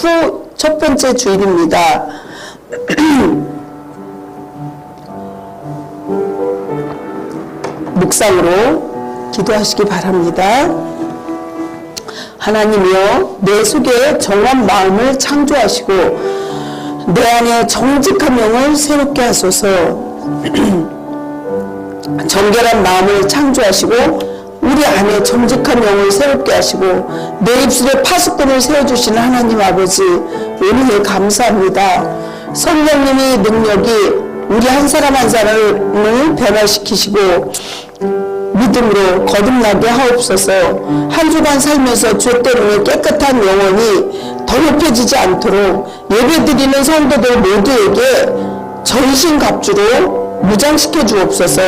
후 첫 번째 주일입니다. 묵상으로 기도하시기 바랍니다. 하나님이여, 내 속에 정한 마음을 창조하시고 내 안에 정직한 영을 새롭게 하소서. 정결한 마음을 창조하시고 우리 안에 정직한 영을 새롭게 하시고 내 입술에 파수꾼을 세워주시는 하나님 아버지, 은혜에 감사합니다. 성령님의 능력이 우리 한 사람 한 사람을 변화시키시고 믿음으로 거듭나게 하옵소서. 한 주간 살면서 죄 때문에 깨끗한 영혼이 더럽혀지지 않도록 예배드리는 성도들 모두에게 전신갑주로 무장시켜 주옵소서.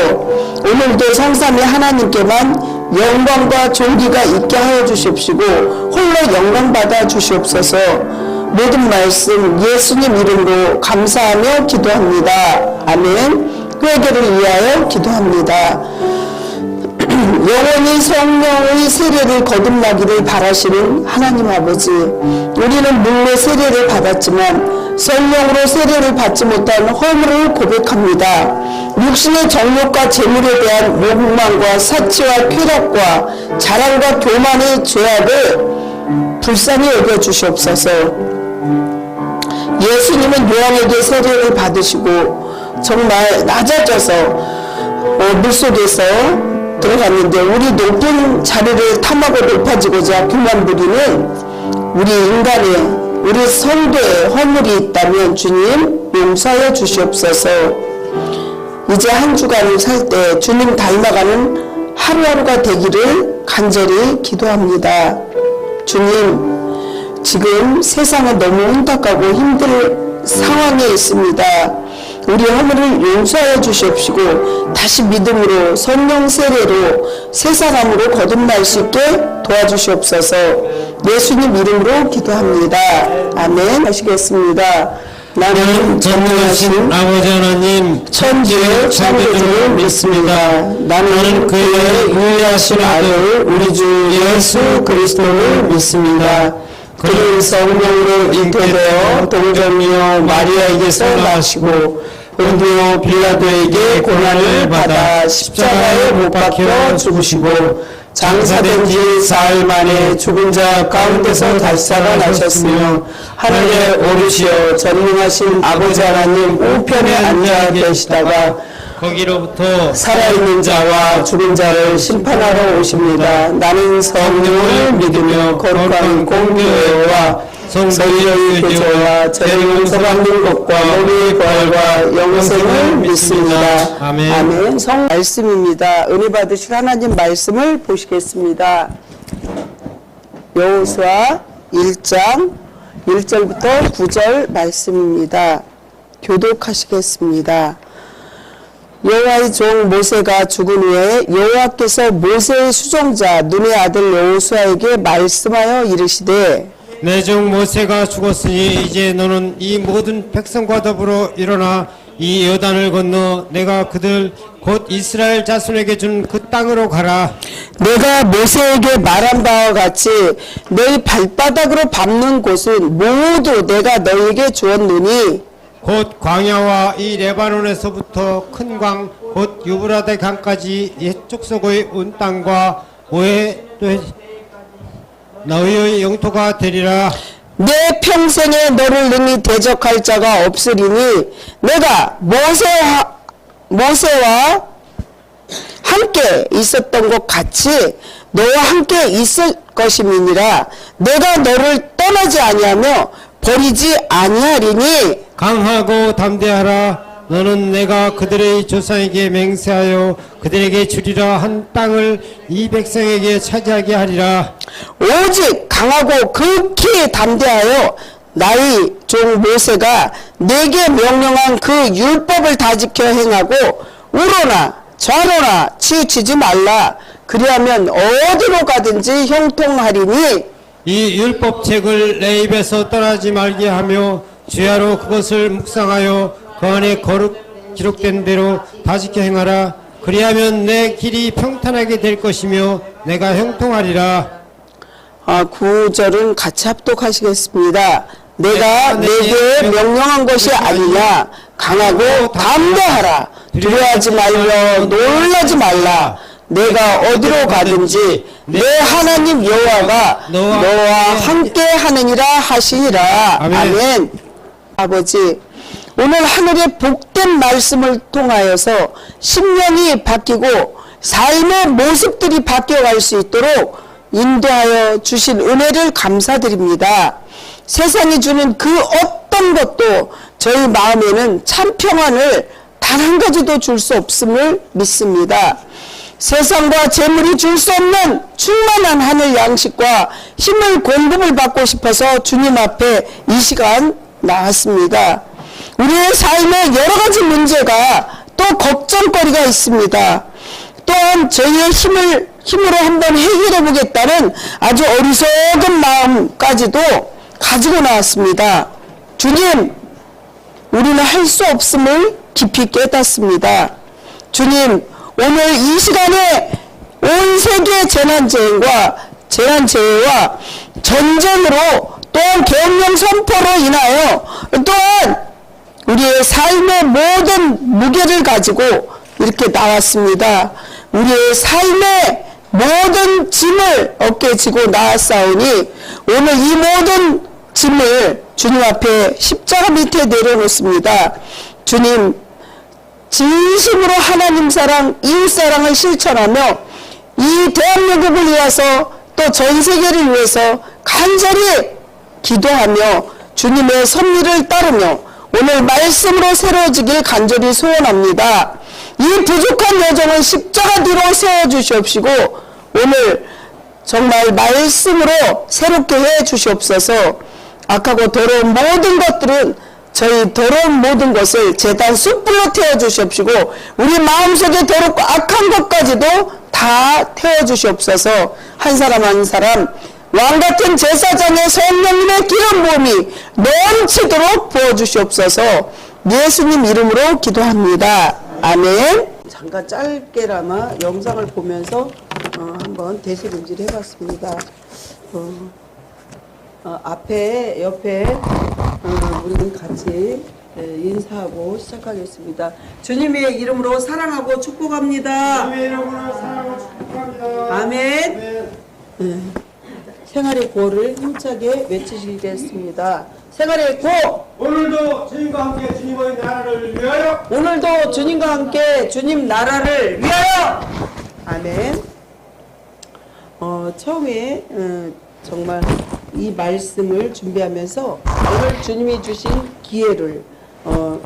오늘도 성삼위 하나님께만 영광과 존귀가 있게 하여 주십시고 홀로 영광받아 주시옵소서. 모든 말씀 예수님 이름으로 감사하며 기도합니다. 아멘. 회개를 위하여 기도합니다. 영원히 성령의 세례를 거듭나기를 바라시는 하나님 아버지, 우리는 물로 세례를 받았지만 성령으로 세례를 받지 못한 허물을 고백합니다. 육신의 정욕과 재물에 대한 욕망과 사치와 쾌락과 자랑과 교만의 죄악을 불쌍히 여겨 주시옵소서. 예수님은 요한에게 세례를 받으시고 정말 낮아져서 물속에서 들어갔는데 우리 높은 자리를 탐하고 높아지고자 교만 부리는 우리 인간의, 우리 성도의 허물이 있다면 주님 용서하여 주시옵소서. 이제 한 주간을 살 때 주님 닮아가는 하루하루가 되기를 간절히 기도합니다. 주님, 지금 세상은 너무 혼탁하고 힘들 상황에 있습니다. 우리 허물을 용서하여 주시옵시고 다시 믿음으로 성령 세례로 새 사람으로 거듭날 수 있게 도와주시옵소서. 예수님 이름으로 기도합니다. 아멘. 하시겠습니다. 나는 전능하신 아버지 하나님 천지의 창조주를 믿습니다. 나는 그의 유일하신 아들 우리 주 예수 그리스도를 믿습니다. 그를 성령으로 잉태되어 동정녀 마리아에게서 나시고 본디오 빌라도에게 고난을 받아 십자가에 못 박혀 죽으시고 장사된 지 사흘 만에 죽은 자 가운데서 다시 살아나셨으며 하늘에 오르시어 전능하신 아버지 하나님 우편에 앉아 계시다가 거기로부터 살아있는 자와 죽은 자를 심판하러 오십니다. 나는 성령을 믿으며 거룩한 공교회와 성도의 교제와 죄 용서받는 것과 몸의 부활과 영생을 믿습니다. 아멘. 아멘. 성 말씀입니다. 은혜 받으실 하나님 말씀을 보시겠습니다. 여호수아 1장 1절부터 9절 말씀입니다. 교독하시겠습니다. 여호와의 종 모세가 죽은 후에 여호와께서 모세의 수종자 눈의 아들 여호수아에게 말씀하여 이르시되 내 종 모세가 죽었으니 이제 너는 이 모든 백성과 더불어 일어나 이 요단을 건너 내가 그들 곧 이스라엘 자손에게 준 그 땅으로 가라. 내가 모세에게 말한 바와 같이 너희 발바닥으로 밟는 곳은 모두 내가 너희에게 주었느니 곧 광야와 이 레바논에서부터 큰 광 곧 유브라데 강까지 옛 족속의 온 땅과 오해 너희의 영토가 되리라. 내 평생에 너를 능히 대적할 자가 없으리니 내가 모세와 함께 있었던 것 같이 너와 함께 있을 것임이니라. 내가 너를 떠나지 아니하며 버리지 아니하리니 강하고 담대하라. 너는 내가 그들의 조상에게 맹세하여 그들에게 주리라 한 땅을 이 백성에게 차지하게 하리라. 오직 강하고 극히 담대하여 나의 종 모세가 내게 명령한 그 율법을 다 지켜 행하고 우로나 좌로나 치우치지 말라. 그리하면 어디로 가든지 형통하리니 이 율법책을 내 입에서 떠나지 말게 하며 주야로 그것을 묵상하여 그 안에 거룩 기록된 대로 다 지켜 행하라. 그리하면 내 길이 평탄하게 될 것이며 내가 형통하리라. 9절은 같이 합독하시겠습니다. 내가 내게 명령한 것이 아니냐. 강하고 담대하라. 두려워하지 말며 놀라지 말라. 내가 어디로 가든지 내 하나님 여호와가 너와 함께 하느니라 하시니라. 아멘. 아버지, 오늘 하늘의 복된 말씀을 통하여서 심령이 바뀌고 삶의 모습들이 바뀌어갈 수 있도록 인도하여 주신 은혜를 감사드립니다. 세상이 주는 그 어떤 것도 저희 마음에는 참 평안을 단 한 가지도 줄 수 없음을 믿습니다. 세상과 재물이 줄 수 없는 충만한 하늘 양식과 힘을 공급을 받고 싶어서 주님 앞에 이 시간 나왔습니다. 우리의 삶에 여러 가지 문제가 또 걱정거리가 있습니다. 또한 저희의 힘으로 한번 해결해 보겠다는 아주 어리석은 마음까지도 가지고 나왔습니다. 주님, 우리는 할 수 없음을 깊이 깨닫습니다. 주님, 오늘 이 시간에 온 세계 재난재해와 전쟁으로 또한 계엄령 선포로 인하여 또한 우리의 삶의 모든 무게를 가지고 이렇게 나왔습니다. 우리의 삶의 모든 짐을 어깨에 지고 나왔사오니 오늘 이 모든 짐을 주님 앞에 십자가 밑에 내려놓습니다. 주님, 진심으로 하나님 사랑, 이웃 사랑을 실천하며 이 대한민국을 위해서 또 전 세계를 위해서 간절히 기도하며 주님의 섭리를 따르며 오늘 말씀으로 새로워지길 간절히 소원합니다. 이 부족한 여정을 십자가 뒤로 세워주시옵시고 오늘 정말 말씀으로 새롭게 해 주시옵소서. 악하고 더러운 모든 것들은 저희 더러운 모든 것을 제단 숯불로 태워주시옵시고 우리 마음속에 더럽고 악한 것까지도 다 태워주시옵소서. 한 사람 한 사람 왕같은 제사장의 성령님의 기름 부음이 넘치도록 부어주시옵소서. 예수님 이름으로 기도합니다. 아멘. 잠깐 짧게나마 영상을 보면서 한번 대실음질 해봤습니다. 옆에 우리는 같이 인사하고 시작하겠습니다. 주님의 이름으로 사랑하고 축복합니다. 주님의 이름으로 사랑하고 축복합니다. 아멘. 생활의 고를 힘차게 외치시겠습니다. 생활의 고! 오늘도 주님과 함께 주님의 나라를 위하여. 오늘도 주님과 함께 주님 나라를 위하여! 아멘. 처음에 정말 이 말씀을 준비하면서 오늘 주님이 주신 기회를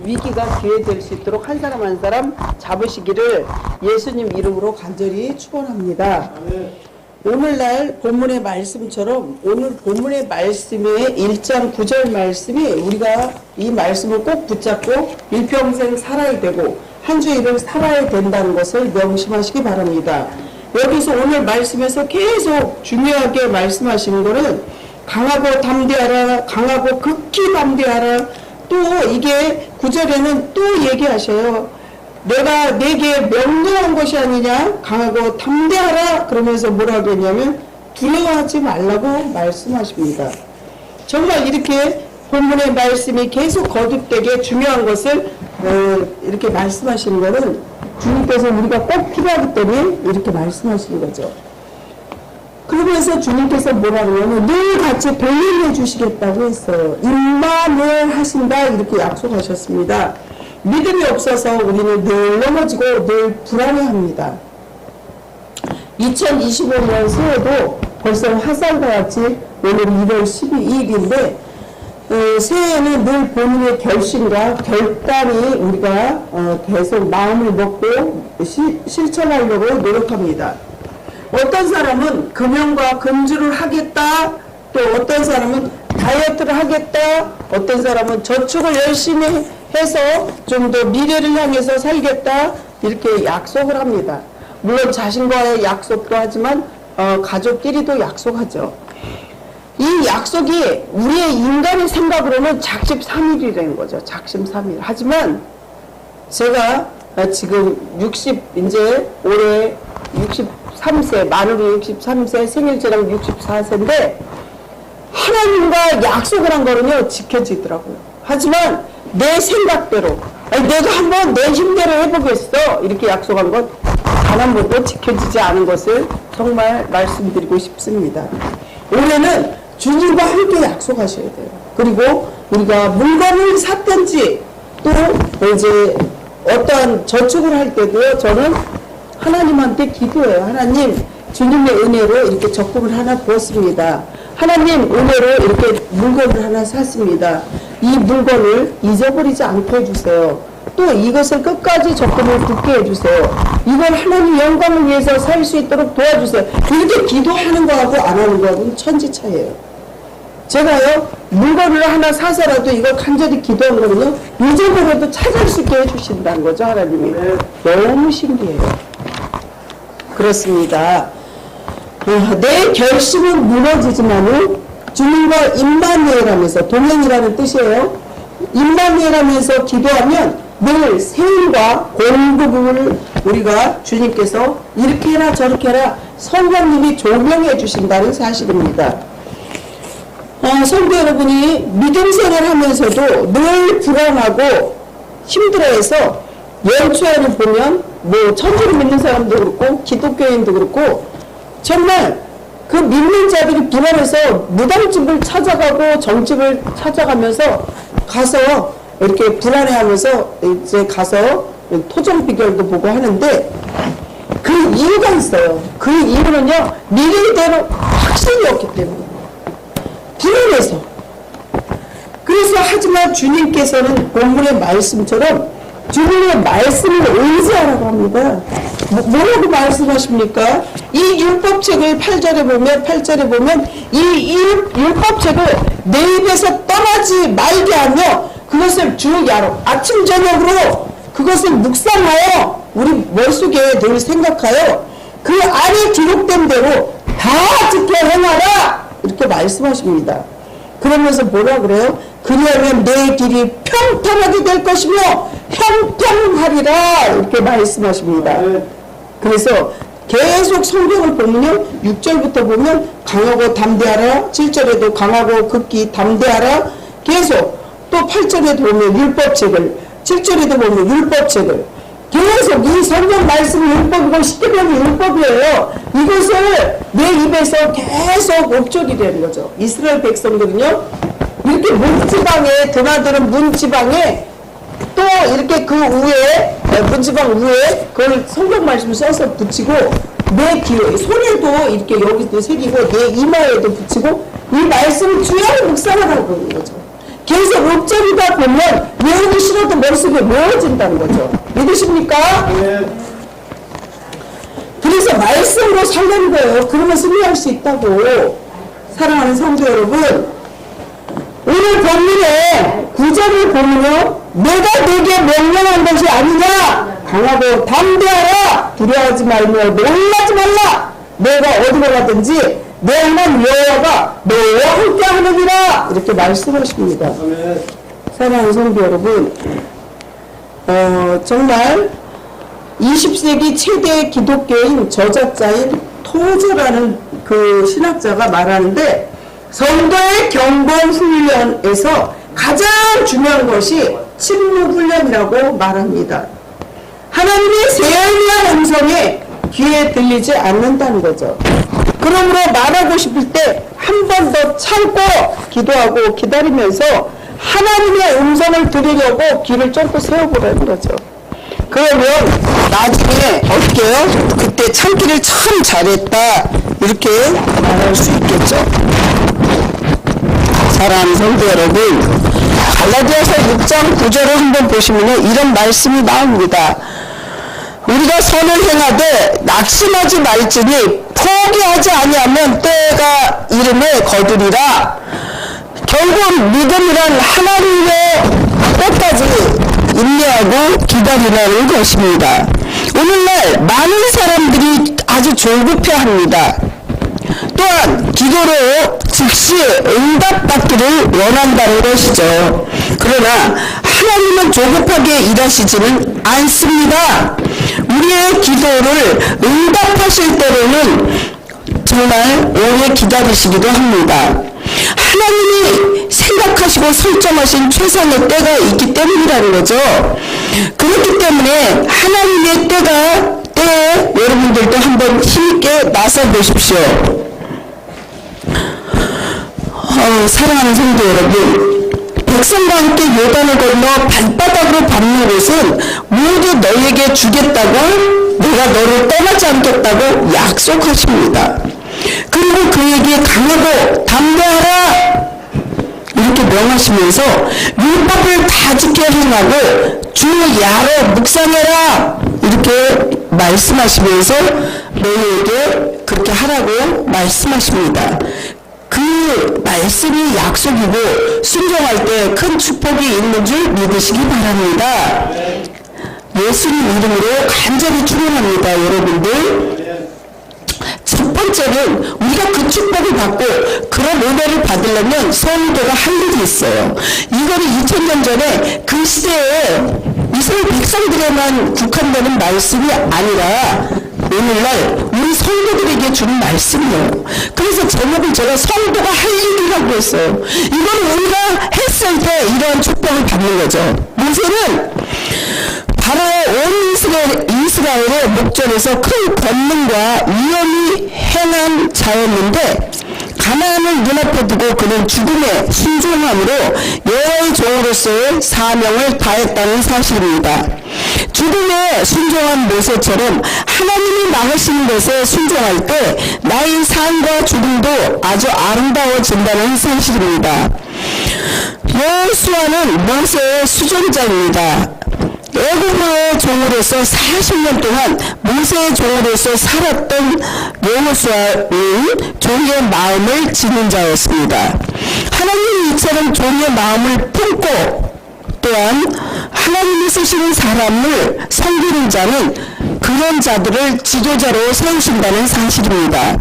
위기가 기회 될 수 있도록 한 사람 한 사람 잡으시기를 예수님 이름으로 간절히 축원합니다. 오늘날 본문의 말씀처럼 오늘 본문의 말씀의 1장 9절 말씀이 우리가 이 말씀을 꼭 붙잡고 일평생 살아야 되고 한 주 일을 살아야 된다는 것을 명심하시기 바랍니다. 여기서 오늘 말씀에서 계속 중요하게 말씀하시는 것은 강하고 담대하라, 강하고 극히 담대하라. 또 이게 9절에는 또 얘기하셔요. 내가 내게 명령한 것이 아니냐, 강하고 담대하라. 그러면서 뭐라고 했냐면 두려워하지 말라고 말씀하십니다. 정말 이렇게 본문의 말씀이 계속 거듭되게 중요한 것을 이렇게 말씀하시는 것은 주님께서 우리가 꼭 필요하기 때문에 이렇게 말씀하시는 거죠. 그러면서 주님께서 뭐라고 하냐면 늘 같이 believe해 주시겠다고 했어요. 임마누엘 하신다 이렇게 약속하셨습니다. 믿음이 없어서 우리는 늘 넘어지고 늘 불안해합니다. 2025년 새해도 벌써 화살과 같이 오늘 1월 12일인데 새해에는 늘 본인의 결심과 결단이 우리가 계속 마음을 먹고 실천하려고 노력합니다. 어떤 사람은 금연과 금주를 하겠다, 또 어떤 사람은 다이어트를 하겠다, 어떤 사람은 저축을 열심히 해서 좀 더 미래를 향해서 살겠다 이렇게 약속을 합니다. 물론 자신과의 약속도 하지만 가족끼리도 약속하죠. 이 약속이 우리의 인간의 생각으로는 작심삼일이라는 거죠. 작심삼일. 하지만 제가 지금 이제 올해 63세, 만으로 63세, 생일제랑 64세인데 하나님과 약속을 한 거는요 지켜지더라고요. 하지만 내 생각대로 아니, 내가 한번 내 힘대로 해보겠어 이렇게 약속한 건 단 한 번도 지켜지지 않은 것을 정말 말씀드리고 싶습니다. 올해는 주님과 함께 약속하셔야 돼요. 그리고 우리가 물건을 샀든지 또 이제 어떠한 저축을 할 때도요 저는 하나님한테 기도해요. 하나님 주님의 은혜로 이렇게 적금을 하나 부었습니다. 하나님 은혜로 이렇게 물건을 하나 샀습니다. 이 물건을 잊어버리지 않게 해주세요. 또 이것을 끝까지 적금을 붙게 해주세요. 이걸 하나님 영광을 위해서 살 수 있도록 도와주세요. 이렇게 기도하는 거하고 안 하는 거하고는 천지 차이예요. 제가요 물건을 하나 사서라도 이걸 간절히 기도한 거는요 잊어버려도 찾을 수 있게 해주신다는 거죠. 하나님이. 너무 신기해요. 그렇습니다. 내 결심은 무너지지만은 주님과 임마누엘하면서 동행이라는 뜻이에요. 임마누엘하면서 기도하면 늘 세임과 공급을 우리가 주님께서 이렇게 해라 저렇게 해라 성령님이 조명해 주신다는 사실입니다. 성도 여러분이 믿음 생활하면서도 늘 불안하고 힘들어해서 연초에는 보면 뭐 천주를 믿는 사람도 그렇고 기독교인도 그렇고 정말 그 믿는 자들이 불안해서 무당집을 찾아가고 정집을 찾아가면서 가서 이렇게 불안해하면서 이제 가서 토종 비결도 보고 하는데 그 이유가 있어요. 그 이유는요 믿을 대로 확신이 없기 때문에 불안해서. 그래서 하지만 주님께서는 본문의 말씀처럼 주님의 말씀을 의지하라고 합니다. 뭐라고 말씀하십니까? 이 율법책을 8절에 보면 이 율법책을 내 입에서 떠나지 말게 하며 그것을 주 야로 아침 저녁으로 그것을 묵상하여 우리 머릿속에 늘 생각하여 그 안에 기록된 대로 다 지켜 행하라 이렇게 말씀하십니다. 그러면서 뭐라 그래요? 그리하면 내 길이 평탄하게 될 것이며 형통하리라 이렇게 말씀하십니다. 그래서 계속 성경을 보면요 6절부터 보면 강하고 담대하라 7절에도 강하고 극기 담대하라 계속 또 8절에도 보면 율법책을 7절에도 보면 율법책을 계속 이 성경 말씀이 율법이고 십계명이 율법이에요. 이것을 내 입에서 계속 옵적이 되는 거죠. 이스라엘 백성들은요 이렇게 문지방에 드나드는 문지방에 또 이렇게 그 위에 문지방 위에 그걸 성경 말씀을 써서 붙이고 내 귀에 손에도 이렇게 여기도 새기고 내 이마에도 붙이고 이 말씀을 주야로 묵상하라고 하는 거죠. 계속 옵적이다 보면 외우기 싫어도 머릿속에 외워진다는 거죠. 믿으십니까? 네. 그래서 말씀으로 살려는 거예요. 그러면 승리할 수 있다고. 사랑하는 성도 여러분 오늘 본문에 9절을 보면요 내가 네게 명령한 것이 아니냐 강하고 담대하라 두려워하지 말며 놀라지 말라 내가 어디로 가든지 내 하나님 여호와가 너와 함께 하느니라 이렇게 말씀하십니다. 사랑하는 성도 여러분 정말 20세기 최대 기독교인 저작자인 토저라는 그 신학자가 말하는데 성도의 경건 훈련에서 가장 중요한 것이 침묵 훈련이라고 말합니다. 하나님의 세미한 음성에 귀에 들리지 않는다는 거죠. 그러므로 말하고 싶을 때 한 번 더 참고 기도하고 기다리면서 하나님의 음성을 들으려고 귀를 쫑긋 세워보라는 거죠. 그러면 나중에 어떻게 해요? 그때 참기를 참 잘했다 이렇게 말할 수 있겠죠. 사랑하는 성도 여러분 갈라디아서 6장 9절을 한번 보시면 이런 말씀이 나옵니다. 우리가 선을 행하되 낙심하지 말지니 포기하지 아니하면 때가 이름에 거두리라. 결국 믿음이란 하나님의 때까지 인내하고 기다리라는 것입니다. 오늘날 많은 사람들이 아주 조급해합니다. 또한 기도로 즉시 응답받기를 원한다는 것이죠. 그러나 하나님은 조급하게 일하시지는 않습니다. 우리의 기도를 응답하실 때로는 정말 오래 기다리시기도 합니다. 하나님이 생각하시고 설정하신 최상의 때가 있기 때문이라는 거죠. 그렇기 때문에 하나님의 때에 여러분들도 한번 힘있게 나서 보십시오. 사랑하는 성도 여러분, 백성과 함께 요단을 건너 발바닥으로 밟는 곳은 모두 너희에게 주겠다고, 내가 너를 떠나지 않겠다고 약속하십니다. 그리고 그에게 강하고 담대하라 이렇게 명하시면서 율법을 다 지켜 행하고 주 야로 묵상해라 이렇게 말씀하시면서 너희에게 그렇게 하라고 말씀하십니다. 그 말씀이 약속이고 순종할 때 큰 축복이 있는 줄 믿으시기 바랍니다. 예수님 이름으로 간절히 축원합니다. 여러분들, 첫 번째는 우리가 그 축복을 받고 그런 은혜를 받으려면 성도가 할 일이 있어요. 이거는 2000년 전에 그 시대에 이스라엘 백성들에만 국한되는 말씀이 아니라 오늘날 우리 성도들에게 주는 말씀이에요. 그래서 제목을 제가 성도가 할 일이라고 했어요. 이건 우리가 했을 때 이러한 축복을 받는 거죠. 모세는 바로 온 이스라엘의 목전에서 큰 권능과 위엄이 행한 자였는데 가나안을 눈앞에 두고 그는 죽음에 순종함으로 여호와의 종으로서의 사명을 다했다는 사실입니다. 죽음에 순종한 모세처럼 하나님이 막으시는 것에 순종할 때 나의 삶과 죽음도 아주 아름다워진다는 사실입니다. 여호수아는 모세의 수종자입니다. 애굽의 종으로서 40년 동안 모세의 종으로서 살았던 여호수아는 종의 마음을 지닌 자였습니다. 하나님이 이처럼 종의 마음을 품고 또한 하나님이 쓰시는 사람을 섬기는 자는 그런 자들을 지도자로 세우신다는 사실입니다.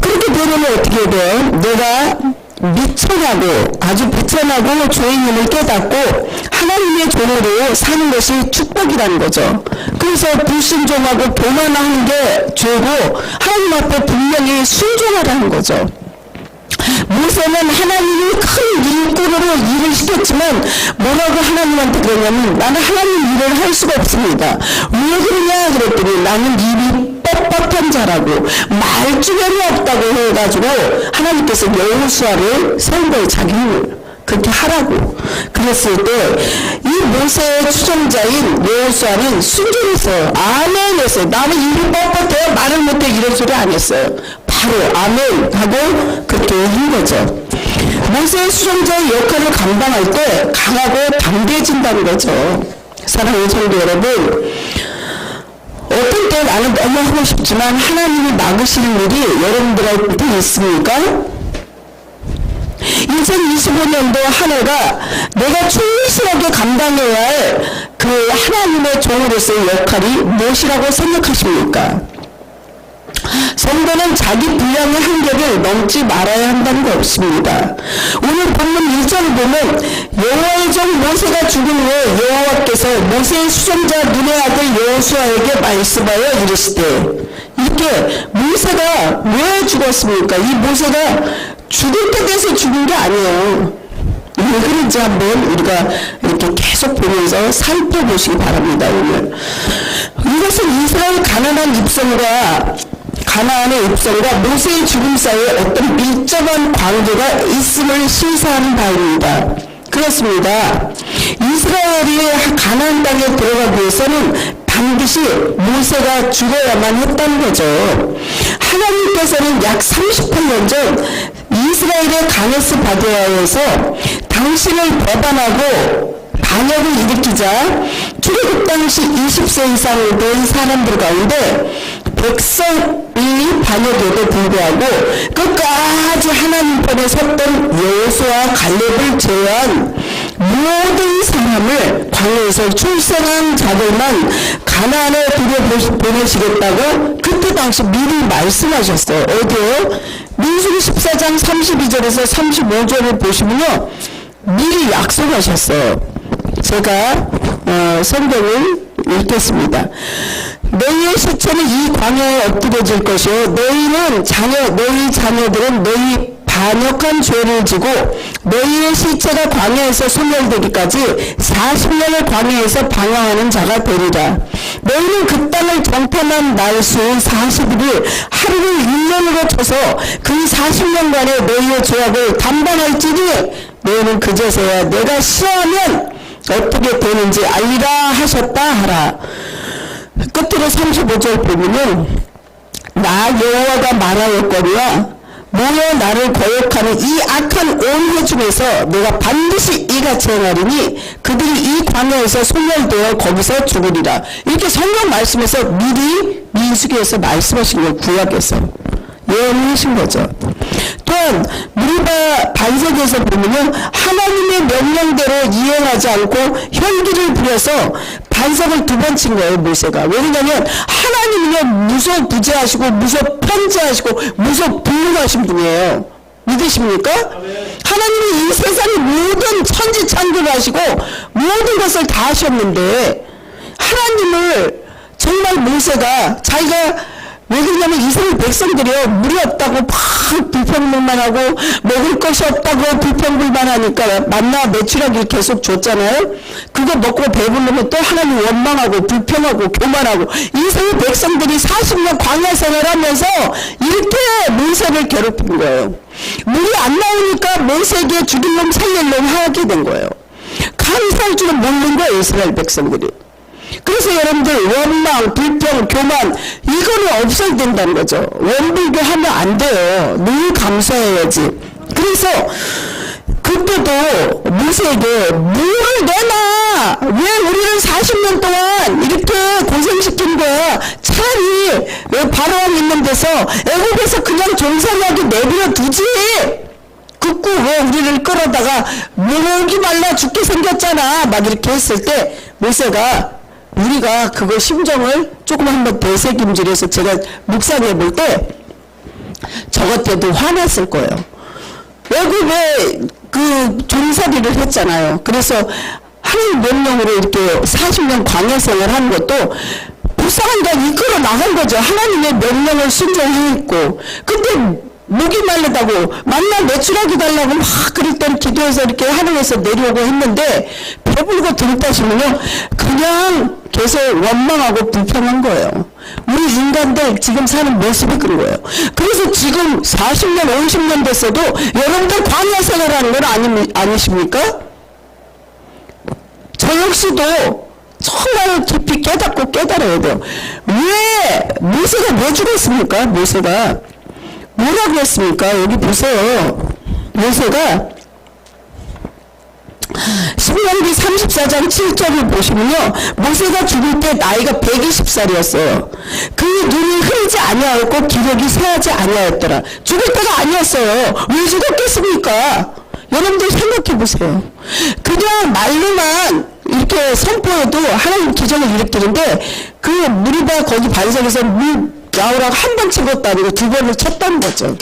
그렇게 되면 어떻게 돼요? 내가 미천하고 아주 비천하고 죄인임을 깨닫고 하나님의 종으로 사는 것이 축복이라는 거죠. 그래서 불순종하고 교만하는 게 죄고 하나님 앞에 분명히 순종하라는 거죠. 모세는 하나님이 큰 일꾼으로 일을 시켰지만 뭐라고 하나님한테 그러냐면 나는 하나님 일을 할 수가 없습니다. 왜 그러냐 그랬더니 나는 입이 뻣뻣한 자라고 말주변이 없다고 해가지고 하나님께서 여호수아를 세운 거예요. 자기 힘을 그렇게 하라고 그랬을 때 이 모세의 추종자인 여호수아는 순종했어요. 아멘 했어요. 나는 입이 뻣뻣해요. 말을 못해 이런 소리 안 했어요. 바로 아멘 하고 그렇게 한 거죠. 모세의 수종자의 역할을 감당할 때 강하고 담대해진다는 거죠. 사랑하는 성도 여러분, 어떤 때 나는 너무 하고 싶지만 하나님이 막으시는 일이 여러분들한테 있습니까? 2025년도 한 해가 내가 충실하게 감당해야 할 그 하나님의 종으로서의 역할이 무엇이라고 생각하십니까? 성도는 자기 분량의 한계를 넘지 말아야 한다는 거 없습니다. 오늘 본문 1절을 보면 여호와의 종 모세가 죽은 후에 여호와께서 모세의 수종자 눈의 아들 여호수아에게 말씀하여 이르시되 이렇게 모세가 왜 죽었습니까? 이 모세가 죽을 때 돼서 죽은 게 아니에요. 왜 그런지 한번 우리가 이렇게 계속 보면서 살펴보시기 바랍니다. 오늘 이것은 이스라엘 가나안의 입성과 모세의 죽음 사이에 어떤 밀접한 관계가 있음을 시사하는 바입니다. 그렇습니다. 이스라엘이 가나안 땅에 들어가기 위해서는 반드시 모세가 죽어야만 했다는 거죠. 하나님께서는 약 38년 전 이스라엘의 가네스 바데아에서 당신을 배반하고 반역을 일으키자 출애굽 당시 20세 이상 된 사람들 가운데 백성이 반역에도 불구하고 끝까지 하나님 편에 섰던 여호수아와 갈렙을 제외한 모든 사람을 광야에서 출생한 자들만 가나안에 들여보내시겠다고 그때 당시 미리 말씀하셨어요. 어디요? 민수기 14장 32절에서 35절을 보시면요 미리 약속하셨어요. 제가 성경을 읽겠습니다. 너희의 시체는 이 광야에 엎드려질 것이요 너희 자녀들은 너희 반역한 죄를 지고 너희의 시체가 광야에서 소멸되기까지 40년을 광야에서 방황하는 자가 되리라. 너희는 그 땅을 정탐한 날수 40일을 하루를 1년으로 쳐서 그 40년간의 너희의 죄악을 담당할지니 너희는 그제서야 내가 시험하면 어떻게 되는지 알리라 하셨다 하라. 끝으로 35절 보면은 나 여호와가 말하였거니와 모여 나를 거역하는 이 악한 온 회 중에서 내가 반드시 이같이 행하리니 그들이 이 광야에서 소멸되어 거기서 죽으리라. 이렇게 성경 말씀에서 미리 민수기에서 말씀하신 걸 구약에서 예언하신 거죠. 또한 무리바 반석에서 보면은 하나님의 명령대로 이행하지 않고 혈기를 부려서 반석을 2번 친 거예요, 모세가. 왜냐면 하나님은요 무소부재하시고 무소편재하시고 무소불능하신 분이에요. 믿으십니까? 하나님이 이 세상의 모든 천지창조를 하시고 모든 것을 다 하셨는데 하나님을 정말 모세가 자기가 왜 그러냐면 이스라엘 백성들이요 물이 없다고 막 불평불만 하고 먹을 것이 없다고 불평불만 하니까 만나 메추라기를 계속 줬잖아요. 그거 먹고 배부르면 또 하나님 원망하고 불평하고 교만하고 이스라엘 백성들이 40년 광야 생활하면서 이렇게 모세를 괴롭힌 거예요. 물이 안 나오니까 모세에게 죽일 놈 살릴 놈 하게 된 거예요. 감사할 줄은 모르는 거예요, 이스라엘 백성들이. 그래서 여러분들 원망, 불평, 교만 이거는 없어야 된다는 거죠. 원불교 하면 안 돼요. 늘 감사해야지. 그래서 그때도 모세에게 물을 내놔. 왜 우리를 40년 동안 이렇게 고생시킨 거야. 차라리 바로왕 있는 데서 애국에서 그냥 종살이하게 내버려 두지. 그고 왜 우리를 끌어다가 목이 말라 죽게 생겼잖아. 막 이렇게 했을 때 모세가 우리가 그거 심정을 조금 한번 되새김질해서 제가 묵상해 볼 때 저것 때도 화났을 거예요. 왜 그 종살이를 했잖아요. 그래서 하나님 명령으로 이렇게 40년 광야 생활을 하는 것도 불쌍한 자 이끌어 나간 거죠. 하나님의 명령을 순종했고. 근데 목이 마르다고 만나 내추라기 달라고 막 그랬더니 기도해서 이렇게 하늘에서 내려오고 했는데 배불고 들이따시면요 그냥 계속 원망하고 불평한 거예요. 우리 인간들 지금 사는 모습이 그런 거예요. 그래서 지금 40년 50년 됐어도 여러분들 광야 생활하는 건 아니십니까? 저 역시도 정말 깊이 깨닫고 깨달아야 돼요. 왜 모세가 왜 죽었습니까? 모세가 뭐라고 했습니까? 여기 보세요. 모세가 신명기 34장 7절을 보시면요. 모세가 죽을 때 나이가 120살이었어요. 그 눈이 흐리지 아니하였고 기력이 쇠하지 아니하였더라. 죽을 때가 아니었어요. 왜 죽었겠습니까? 여러분들 생각해 보세요. 그냥 말로만 이렇게 선포해도 하나님 기적을 일으키는데 그 무리바 거기 반석에서 물 나오라고 한 번 친 것도 아니고 2번을 쳤다는 거죠.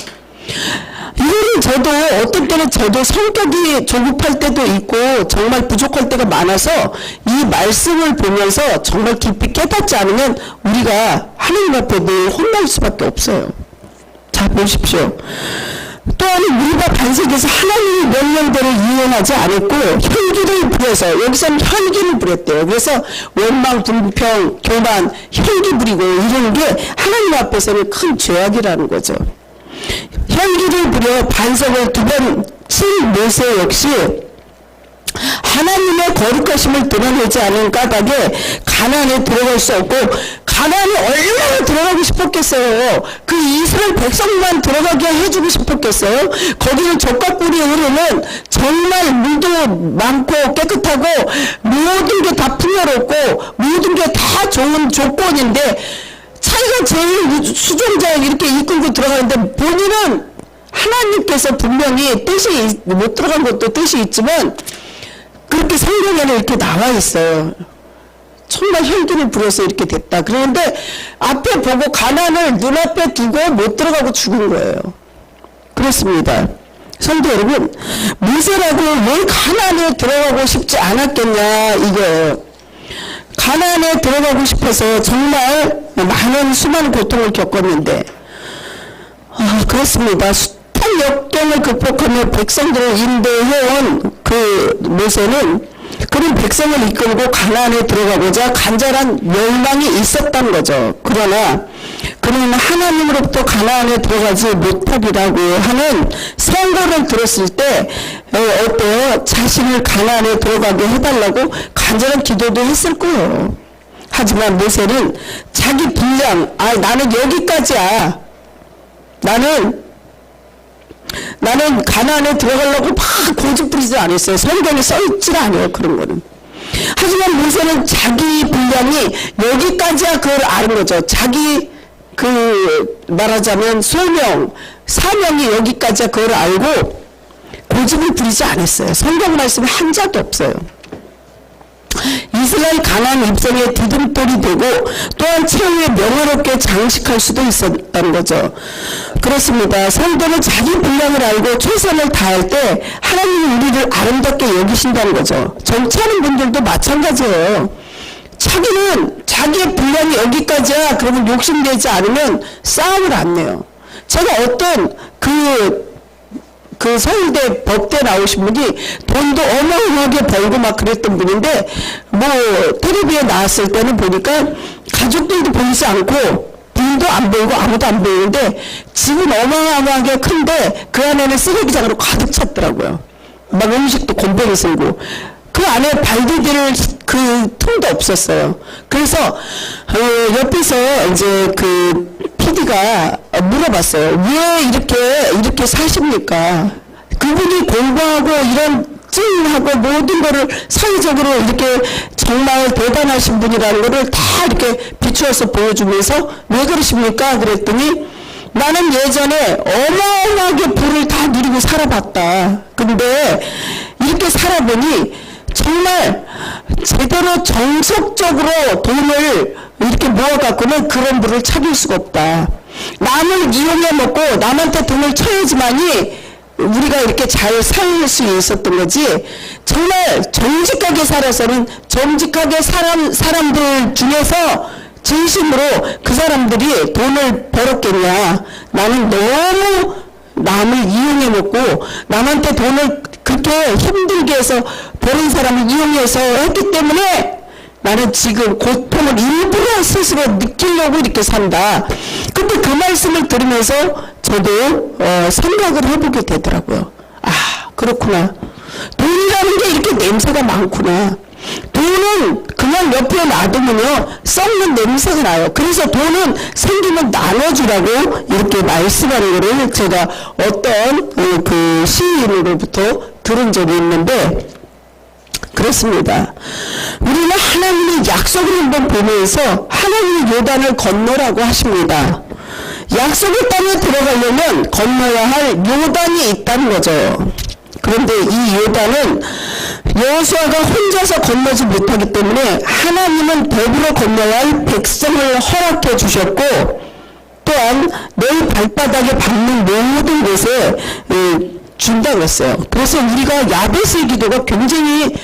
이거는 저도 어떤 때는 저도 성격이 조급할 때도 있고 정말 부족할 때가 많아서 이 말씀을 보면서 정말 깊이 깨닫지 않으면 우리가 하나님 앞에 늘 혼날 수밖에 없어요. 자 보십시오. 또한 우리가 반석에서 하나님의 명령대로 이행하지 않았고 혈기를 부려서 여기서는 혈기를 부렸대요. 그래서 원망, 불평, 교만, 혈기 부리고 이런 게 하나님 앞에서는 큰 죄악이라는 거죠. 혈기를 부려 반석을 2번 친 모세 역시 하나님의 거룩하심을 드러내지 않은 까닭에 가나안에 들어갈 수 없고 가나안이 얼마나 들어가고 싶었겠어요. 그 이스라엘 백성만 들어가게 해주고 싶었겠어요. 거기는 젖과 꿀이 흐르는 정말 물도 많고 깨끗하고 모든 게 다 풍요롭고 모든 게 다 좋은 조건인데 자기가 제일 수종자에 이렇게 이끌고 들어가는데 본인은 하나님께서 분명히 뜻이 못 들어간 것도 뜻이 있지만 그렇게 성경에는 이렇게 나와 있어요. 정말 혈기를 부려서 이렇게 됐다. 그런데 앞에 보고 가난을 눈앞에 두고 못 들어가고 죽은 거예요. 그렇습니다. 성도 여러분, 모세라고 왜 가난에 들어가고 싶지 않았겠냐 이거예요. 가난에 들어가고 싶어서 정말 많은 수많은 고통을 겪었는데 그렇습니다. 숱한 많은 역경을 극복하며 백성들을 인도해온 그 모세는 그런 백성을 이끌고 가나안에 들어가고자 간절한 열망이 있었던 거죠. 그러나 그는 하나님으로부터 가나안에 들어가지 못하리라고 하는 선고를 들었을 때 어때요? 자신을 가나안에 들어가게 해달라고 간절한 기도도 했을 거예요. 하지만 모세는 자기 분량, 나는 여기까지야. 나는 가나안에 들어가려고 막 고집부리지 않았어요. 성경에 써있질 않아요. 그런 거는. 하지만 모세는 자기 분량이 여기까지야 그걸 아는 거죠. 자기 말하자면 소명, 사명이 여기까지야 그걸 알고 고집을 부리지 않았어요. 성경 말씀에 한 자도 없어요. 이스라엘 가나안 입성에 디딤돌이 되고 또한 최후에 명예롭게 장식할 수도 있었던 거죠. 그렇습니다. 성도는 자기 분량을 알고 최선을 다할 때 하나님이 우리를 아름답게 여기신다는 거죠. 정치하는 분들도 마찬가지예요. 자기는 자기의 분량이 여기까지야 그러면 욕심내지 않으면 싸움을 안 내요. 제가 어떤 그 서울대 법대 나오신 분이 돈도 어마어마하게 벌고 막 그랬던 분인데 뭐 텔레비에 나왔을 때는 보니까 가족들도 보이지 않고 돈도 안 보이고 아무도 안 보이는데 집은 어마어마하게 큰데 그 안에는 쓰레기장으로 가득 찼더라고요. 막 음식도 곰팡이 쓸고 그 안에 발 디딜 그 틈도 없었어요. 그래서 옆에서 이제 그 PD가 물어봤어요. 왜 이렇게 사십니까? 그분이 공부하고 이런 찡하고 모든 거를 사회적으로 이렇게 정말 대단하신 분이라는 거를 다 이렇게 비추어서 보여주면서 왜 그러십니까? 그랬더니 나는 예전에 어마어마하게 부를 다 누리고 살아봤다. 근데 이렇게 살아보니 정말 제대로 정석적으로 돈을 이렇게 모아갖고는 그런 부를 찾을 수가 없다. 남을 이용해 먹고 남한테 돈을 쳐야지만이 우리가 이렇게 잘 살 수 있었던 거지. 정말 정직하게 살아서는 정직하게 사람들 중에서 진심으로 그 사람들이 돈을 벌었겠냐. 나는 너무 남을 이용해 먹고 남한테 돈을 그렇게 힘들게 해서 버린 사람을 이용해서 했기 때문에 나는 지금 고통을 일부러 스스로 느끼려고 이렇게 산다. 근데 그 말씀을 들으면서 저도 생각을 해보게 되더라고요. 그렇구나. 돈이라는 게 이렇게 냄새가 많구나. 돈은 그냥 옆에 놔두면요 썩는 냄새가 나요. 그래서 돈은 생기면 나눠주라고 이렇게 말씀하는 거를 제가 어떤 그 시인으로부터 들은 적이 있는데 그렇습니다. 우리는 하나님의 약속을 한번 보면서 하나님의 요단을 건너라고 하십니다. 약속의 땅에 들어가려면 건너야 할 요단이 있다는 거죠. 그런데 이 요단은 여호수아가 혼자서 건너지 못하기 때문에 하나님은 더불어 건너야 할 백성을 허락해 주셨고 또한 너희 발바닥에 밟는 모든 곳에 준다고 했어요. 그래서 우리가 야베스의 기도가 굉장히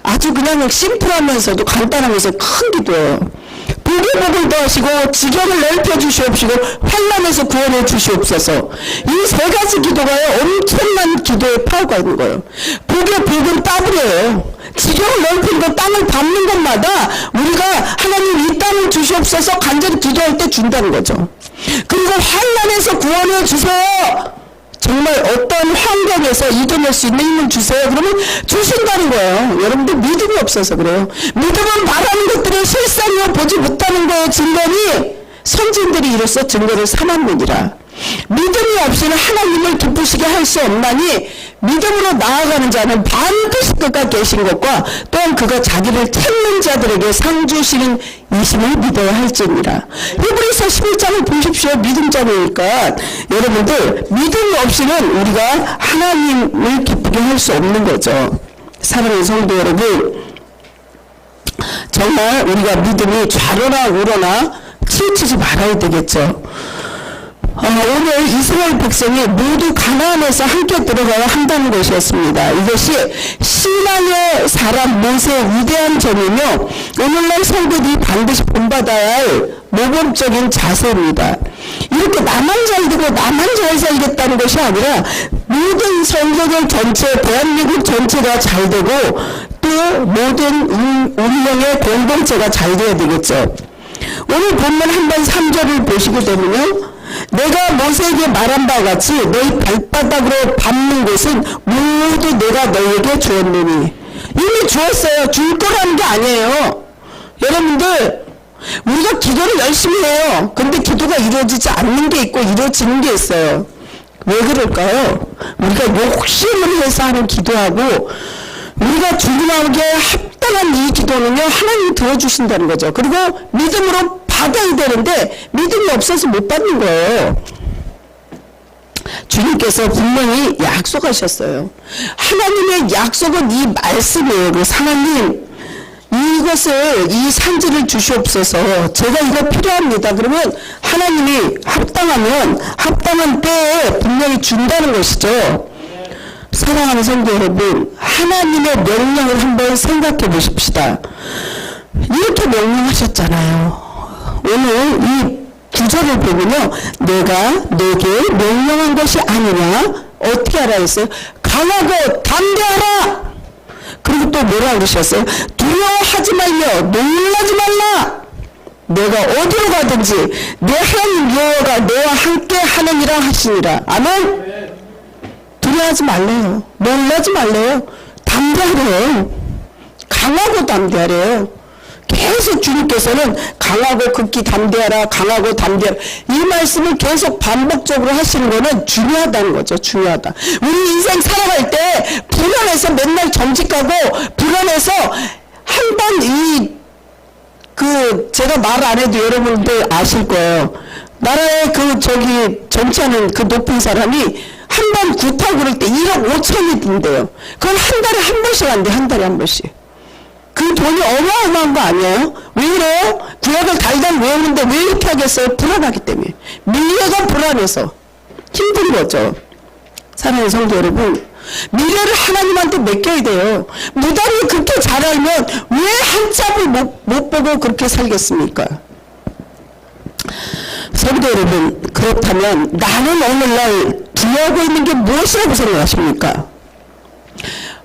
아주 그냥 심플하면서도 간단하면서 큰 기도예요. 복의 복을 더하시고 지경을 넓혀 주시옵시고 환난에서 구원해 주시옵소서. 이 세 가지 기도가요 엄청난 기도의 파워가 있는 거예요. 복의 복은 따블이에요. 지경을 넓힌 거 땅을 밟는 것마다 우리가 하나님 이 땅을 주시옵소서 간절히 기도할 때 준다는 거죠. 그리고 환난에서 구원해 주세요. 정말 어떤 환경에서 이겨낼 수 있는 힘을 주세요. 그러면 주신다는 거예요. 여러분들 믿음이 없어서 그래요. 믿음은 말하는 것들을 실상으로 보지 못하는 거예요. 증거니 선진들이 이로써 증거를 삼았느니라. 믿음이 없이는 하나님을 기쁘시게 할 수 없나니 믿음으로 나아가는 자는 반드시 그가 계신 것과 또한 그가 자기를 찾는 자들에게 상 주시는 이심을 믿어야 할지니라. 히브리서 11장을 보십시오. 믿음장이니까 여러분들 믿음 없이는 우리가 하나님을 기쁘게 할 수 없는 거죠. 사랑하는 성도 여러분, 정말 우리가 믿음이 좌로나 우로나 치우치지 말아야 되겠죠. 오늘 이스라엘 백성이 모두 가나안에서 함께 들어가야 한다는 것이었습니다. 이것이 신앙의 사람 모세의 위대한 점이며 오늘날 성도들이 반드시 본받아야 할 모범적인 자세입니다. 이렇게 나만 잘 되고 나만 잘 살겠다는 것이 아니라 모든 성도들 전체, 대한민국 전체가 잘 되고 또 모든 운명의 공동체가 잘 돼야 되겠죠. 오늘 본문 한번 3절을 보시게 되면요, 내가 모세에게 말한 바와 같이 너희 발바닥으로 밟는 곳은 모두 내가 너희에게 주었느니. 이미 주었어요. 줄 거라는 게 아니에요. 여러분들, 우리가 기도를 열심히 해요. 근데 기도가 이루어지지 않는 게 있고 이루어지는 게 있어요. 왜 그럴까요? 우리가 욕심을 해서 하는 기도하고 우리가 주님에게 합당한 이 기도는요, 하나님이 들어주신다는 거죠. 그리고 믿음으로 받아야 되는데 믿음이 없어서 못 받는 거예요. 주님께서 분명히 약속하셨어요. 하나님의 약속은 이 말씀이에요. 그래서 하나님, 이것을, 이 산지를 주시옵소서. 제가 이거 필요합니다. 그러면 하나님이 합당하면 합당한 때에 분명히 준다는 것이죠. 사랑하는 성도 여러분, 하나님의 명령을 한번 생각해 보십시다. 이렇게 명령하셨잖아요. 오늘 이 구절을 보면요, 내가 너에게 명령한 것이 아니냐? 어떻게 하라 했어요? 강하고 담대하라. 그리고 또 뭐라 그러셨어요? 두려워하지 말며 놀라지 말라. 내가 어디로 가든지 내 하나님 여호와가 너와 함께 하느니라 하시니라. 아멘. 두려워하지 말래요. 놀라지 말래요. 담대하래요. 강하고 담대하래요. 계속 주님께서는 강하고 극히 담대하라, 강하고 담대하라. 이 말씀을 계속 반복적으로 하시는 거는 중요하다는 거죠. 중요하다. 우리 인생 살아갈 때 불안해서 맨날 정직하고 불안해서 한 번 제가 말 안 해도 여러분들 아실 거예요. 나라의 정치하는 그 높은 사람이 한 번 구타고 그럴 때 1억 5천이 든대요. 그건 한 달에 한 번씩 안 돼. 한 달에 한 번씩. 그 돈이 어마어마한 거 아니에요? 왜 그래요? 구약을 달달 외우는데 왜 이렇게 하겠어요? 불안하기 때문에. 미래가 불안해서 힘든 거죠. 사랑하는 성도 여러분, 미래를 하나님한테 맡겨야 돼요. 무당이 그렇게 잘 알면 왜 한 짝을 못 보고 그렇게 살겠습니까? 성도 여러분, 그렇다면 나는 오늘날 두려워하고 있는 게 무엇이라고 생각하십니까?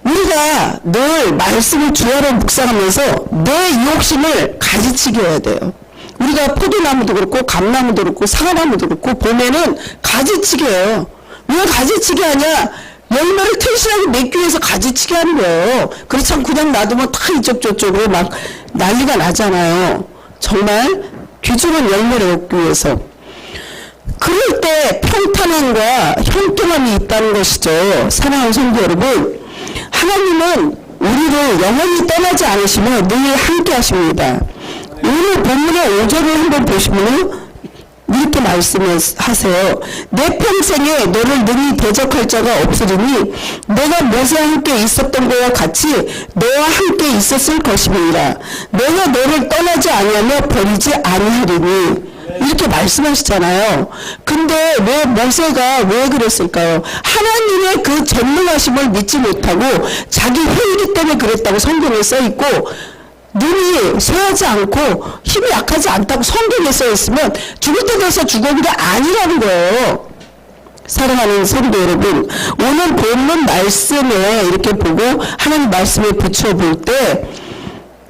우리가 늘 말씀을 주야로 묵상하면서 내 욕심을 가지치게 해야 돼요. 우리가 포도나무도 그렇고 감나무도 그렇고 사과나무도 그렇고 봄에는 가지치게 해요. 왜 가지치게 하냐? 열매를 튼실하게 맺기 위해서 가지치게 하는 거예요. 그렇지 않고 그냥 놔두면 다 이쪽 저쪽으로 막 난리가 나잖아요. 정말 귀중한 열매를 얻기 위해서. 그럴 때 평탄함과 형통함이 있다는 것이죠. 사랑하는 성도 여러분, 하나님은 우리를 영원히 떠나지 않으시며 늘 함께 하십니다. 오늘 본문의 5절을 한번 보시면 이렇게 말씀하세요. 내 평생에 너를 능히 대적할 자가 없으리니 내가 모세와 함께 있었던 것과 같이 너와 함께 있었을 것임이니라. 내가 너를 떠나지 아니하며 버리지 아니하리니. 이렇게 말씀하시잖아요. 근데 왜 모세가 왜 그랬을까요? 하나님의 그 전능하심을 믿지 못하고 자기 회의기 때문에 그랬다고 성경에 써있고, 눈이 쇠하지 않고 힘이 약하지 않다고 성경에 써있으면 죽을 때 돼서 죽은 게 아니라는 거예요. 사랑하는 성도 여러분, 오늘 본문 말씀에 이렇게 보고 하나님 말씀에 비춰볼 때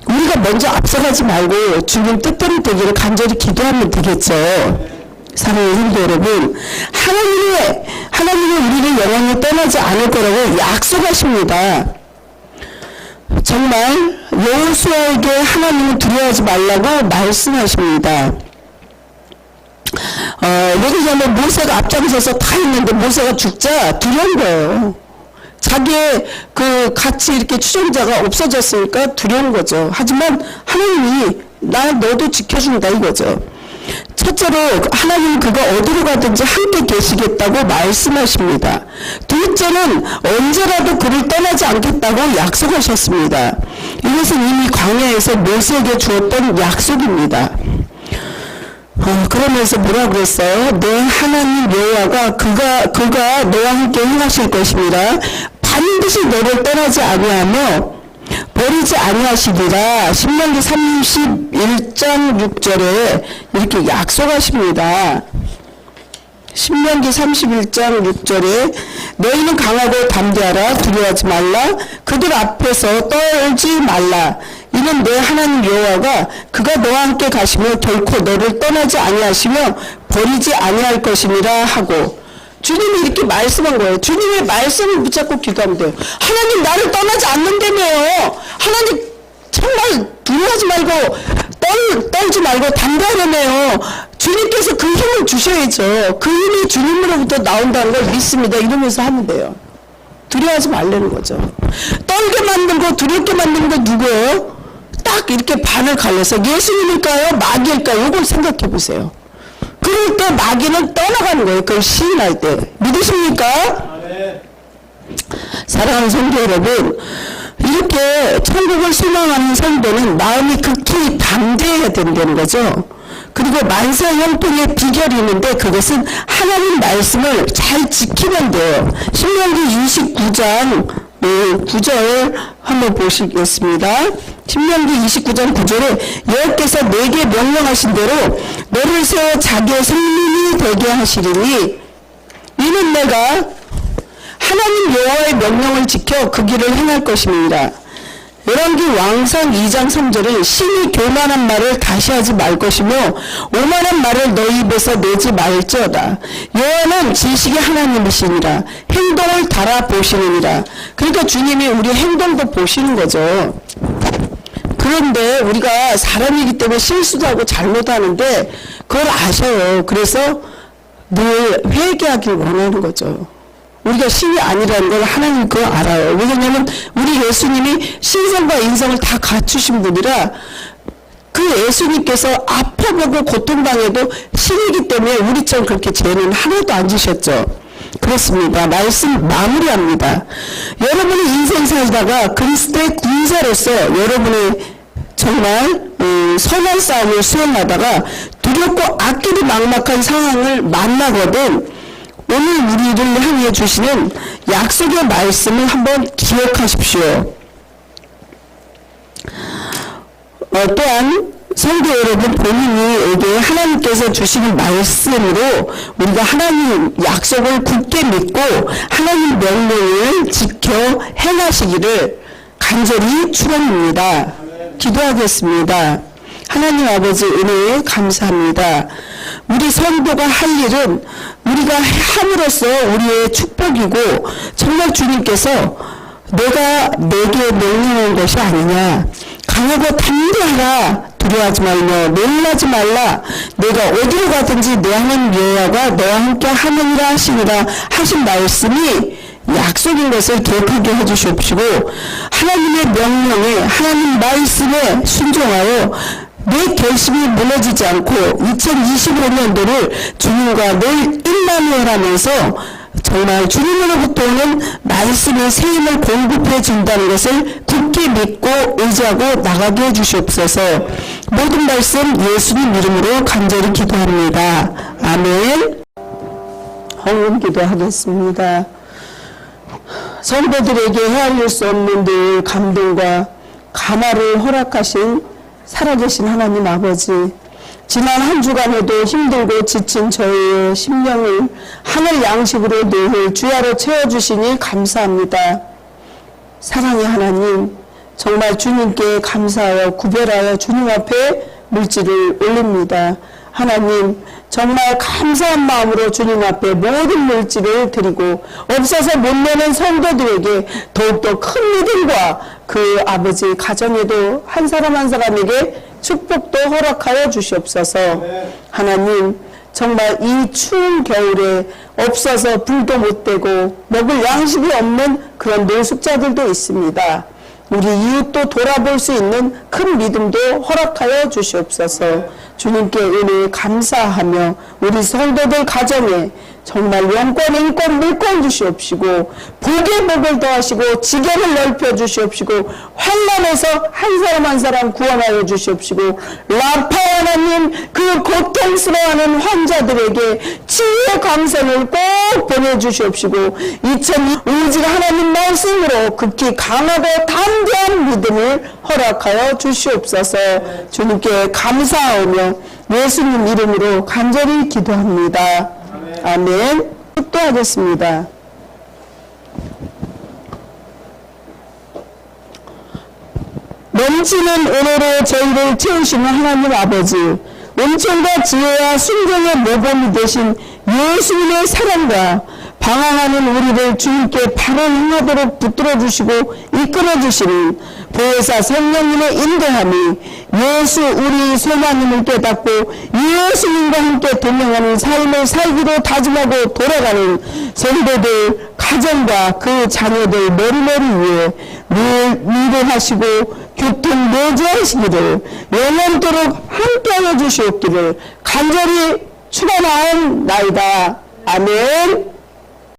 우리가 먼저 앞서가지 말고 주님 뜻대로 되기를 간절히 기도하면 되겠죠. 사랑하는 성도 여러분, 하나님은 우리를 영원히 떠나지 않을 거라고 약속하십니다. 정말 여호수아에게 하나님은 두려워하지 말라고 말씀하십니다. 왜냐하면 모세가 앞장서서 다 했는데 모세가 죽자 두려운 거예요. 자기의 같이 이렇게 추종자가 없어졌으니까 두려운 거죠. 하지만 하나님이 너도 지켜준다 이거죠. 첫째로 하나님은 그가 어디로 가든지 함께 계시겠다고 말씀하십니다. 둘째는 언제라도 그를 떠나지 않겠다고 약속하셨습니다. 이것은 이미 광야에서 모세에게 주었던 약속입니다. 그러면서 뭐라 그랬어요? 내 하나님 여호와가 그가 너와 함께 행하실 것입니다. 반드시 너를 떠나지 아니하며 버리지 아니하시리라. 신명기 31장 6절에 이렇게 약속하십니다. 신명기 31장 6절에 너희는 강하고 담대하라 두려워하지 말라 그들 앞에서 떨지 말라 이는 내 하나님 여호와가 그가 너와 함께 가시며 결코 너를 떠나지 아니하시며 버리지 아니할 것이니라 하고 주님이 이렇게 말씀한 거예요. 주님의 말씀을 붙잡고 기도하면 돼요. 하나님 나를 떠나지 않는다며요. 하나님 정말 두려워하지 말고 떨지 말고 담대하려며요. 주님께서 그 힘을 주셔야죠. 그 힘이 주님으로부터 나온다는 걸 믿습니다. 이러면서 하면 돼요. 두려워하지 말라는 거죠. 떨게 만들고 두렵게 만드는 건 누구예요? 딱 이렇게 반을 갈려서 예수님일까요? 마귀일까요? 이걸 생각해 보세요. 그럴 때 마귀는 떠나가는 거예요. 그걸 시인할 때. 믿으십니까? 사랑하는 성도 여러분, 이렇게 천국을 소망하는 성도는 마음이 극히 담대해야 된다는 거죠. 그리고 만사 형통의 비결이 있는데 그것은 하나님 말씀을 잘 지키면 돼요. 신명기 29장 9절 한번 보시겠습니다. 신명기 29장 9절에 여호와께서 내게 명령하신 대로 너를 세워 자기의 생명이 되게 하시리니 이는 내가 하나님 여호와의 명령을 지켜 그 길을 행할 것임이니라. 열왕기 왕상 2장 3절에 신이 교만한 말을 다시 하지 말 것이며 오만한 말을 너희 입에서 내지 말지어다. 여호와는 지식의 하나님이시니라. 행동을 달아보시느니라. 그러니까 주님이 우리 행동도 보시는 거죠. 그런데 우리가 사람이기 때문에 실수도 하고 잘못하는데 그걸 아셔요. 그래서 늘 회개하길 원하는 거죠. 우리가 신이 아니라는 걸 하나님 그거 알아요. 왜냐하면 우리 예수님이 신성과 인성을 다 갖추신 분이라 그 예수님께서 아파보고 고통당해도 신이기 때문에 우리처럼 그렇게 죄는 하나도 안 지셨죠. 그렇습니다. 말씀 마무리합니다. 여러분이 인생 살다가 그리스도의 군사로서 여러분이 정말 선한 싸움을 수행하다가 두렵고 앞길이 막막한 상황을 만나거든 오늘 우리를 향해 주시는 약속의 말씀을 한번 기억하십시오. 또한 성도 여러분 본인에게 하나님께서 주시는 말씀으로 우리가 하나님 약속을 굳게 믿고 하나님 명령을 지켜 행하시기를 간절히 축원합니다. 기도하겠습니다. 하나님 아버지 은혜에 감사합니다. 우리 성도가 할 일은 우리가 함으로써 우리의 축복이고 정말 주님께서 내가 내게 명령한 것이 아니냐. 강하고 담대하라. 두려워하지 말며 놀라지 말라. 내가 어디로 가든지 내 하나님 여호와가 너와 함께 하느니라 하시니라 하신 말씀이 약속인 것을 기억하게 해주시옵시고 하나님의 명령에 하나님 말씀에 순종하여 내 결심이 무너지지 않고 2025년도를 주님과 늘 일만회하면서 정말 주님으로부터 오는 말씀의 새 힘을 공급해 준다는 것을 굳게 믿고 의지하고 나가게 해주시옵소서. 모든 말씀 예수님 이름으로 간절히 기도합니다. 아멘. 헌금 기도하겠습니다. 성도들에게 헤아릴 수 없는 늘 감동과 감화를 허락하신 살아계신 하나님 아버지, 지난 한 주간에도 힘들고 지친 저희의 심령을 하늘 양식으로 늘 주야로 채워주시니 감사합니다. 사랑의 하나님, 정말 주님께 감사하여 구별하여 주님 앞에 물질을 올립니다. 하나님, 정말 감사한 마음으로 주님 앞에 모든 물질을 드리고 없어서 못 내는 성도들에게 더욱더 큰 믿음과 그 아버지 가정에도 한 사람 한 사람에게 축복도 허락하여 주시옵소서. 하나님, 정말 이 추운 겨울에 없어서 불도 못 대고 먹을 양식이 없는 그런 노숙자들도 있습니다. 우리 이웃도 돌아볼 수 있는 큰 믿음도 허락하여 주시옵소서. 주님께 은혜 감사하며 우리 성도들 가정에 정말 영권, 인권, 물권 주시옵시고 복의 복을 더하시고 지경을 넓혀 주시옵시고 환난에서 한 사람 한 사람 구원하여 주시옵시고 라파 하나님 그 고통스러워하는 환자들에게 치유의 감성을 꼭 보내주시옵시고 2000 오직 하나님 말씀으로 극히 강하고 담대한 믿음을 허락하여 주시옵소서. 주님께 감사하며 예수님 이름으로 간절히 기도합니다. 아멘. 또 하겠습니다. 넘치는 은혜로 저희를 채우시는 하나님 아버지, 은총과 지혜와 순종의 모범이 되신 예수님의 사랑과 방황하는 우리를 주님께 바로 행하도록 붙들어 주시고 이끌어 주시는 보혜사 성령님의 인도함이 예수 우리 소망님을 깨닫고 예수님과 함께 동행하는 삶을 살기로 다짐하고 돌아가는 성도들 가정과 그 자녀들 머리머리 위에 늘 위로하시고 교통 내주하시기를 영원토록 함께하여 주시옵기를 간절히 축원하옵나이다. 아멘.